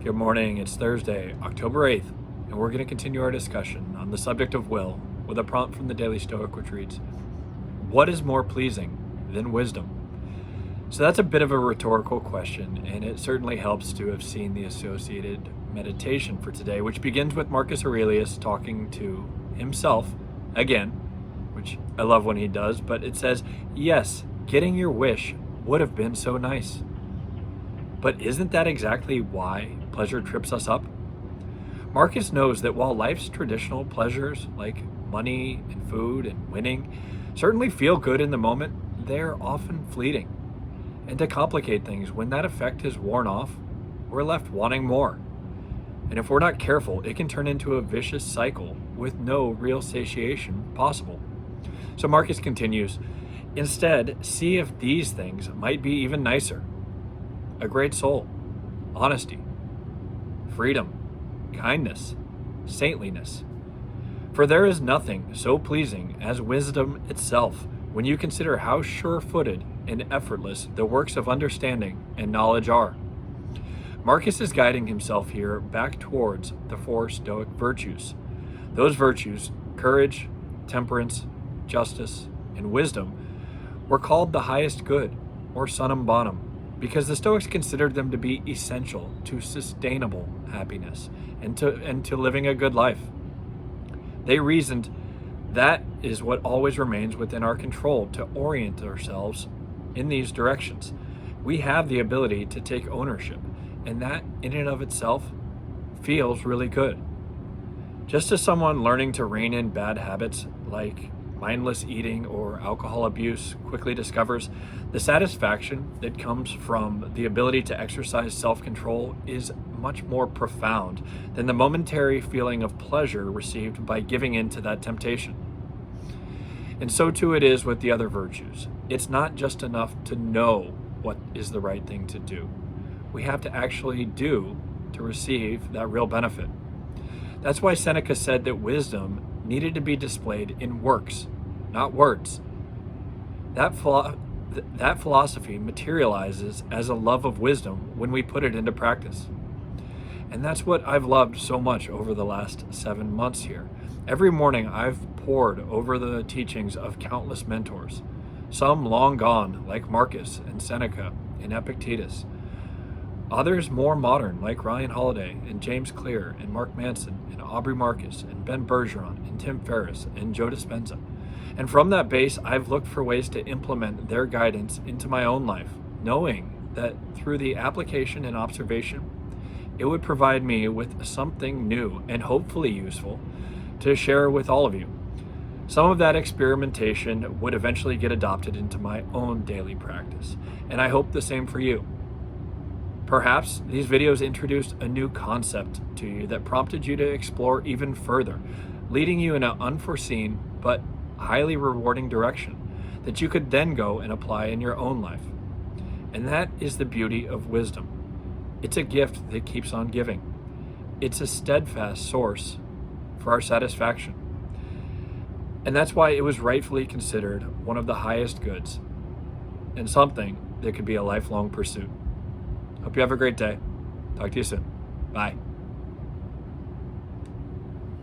Good morning. It's Thursday, October 8th, and we're going to continue our discussion on the subject of will with a prompt from the Daily Stoic, which reads, "What is more pleasing than wisdom?" So that's a bit of a rhetorical question, and it certainly helps to have seen the associated meditation for today, which begins with Marcus Aurelius talking to himself again, which I love when he does, but it says, "Yes, getting your wish would have been so nice." But isn't that exactly why pleasure trips us up? Marcus knows that while life's traditional pleasures, like money and food and winning, certainly feel good in the moment, they're often fleeting. And to complicate things, when that effect is worn off, we're left wanting more. And if we're not careful, it can turn into a vicious cycle with no real satiation possible. So Marcus continues, "Instead, see if these things might be even nicer. A great soul, honesty, freedom, kindness, saintliness. For there is nothing so pleasing as wisdom itself when you consider how sure-footed and effortless the works of understanding and knowledge are." Marcus is guiding himself here back towards the four Stoic virtues. Those virtues, courage, temperance, justice, and wisdom, were called the highest good, or summum bonum, because the Stoics considered them to be essential to sustainable happiness and to living a good life. They reasoned that is what always remains within our control to orient ourselves in these directions. We have the ability to take ownership, and that in and of itself feels really good. Just as someone learning to rein in bad habits like mindless eating or alcohol abuse quickly discovers, the satisfaction that comes from the ability to exercise self-control is much more profound than the momentary feeling of pleasure received by giving in to that temptation. And so too it is with the other virtues. It's not just enough to know what is the right thing to do. We have to actually do to receive that real benefit. That's why Seneca said that wisdom needed to be displayed in works, not words. That philosophy materializes as a love of wisdom when we put it into practice. And that's what I've loved so much over the last 7 months here. Every morning I've pored over the teachings of countless mentors, some long gone like Marcus and Seneca and Epictetus, others more modern like Ryan Holiday and James Clear and Mark Manson and Aubrey Marcus and Ben Bergeron and Tim Ferriss and Joe Dispenza. And from that base, I've looked for ways to implement their guidance into my own life, knowing that through the application and observation, it would provide me with something new and hopefully useful to share with all of you. Some of that experimentation would eventually get adopted into my own daily practice, and I hope the same for you. Perhaps these videos introduced a new concept to you that prompted you to explore even further, leading you in an unforeseen but highly rewarding direction that you could then go and apply in your own life. And that is the beauty of wisdom. It's a gift that keeps on giving. It's a steadfast source for our satisfaction. And that's why it was rightfully considered one of the highest goods and something that could be a lifelong pursuit. Hope you have a great day. Talk to you soon. Bye.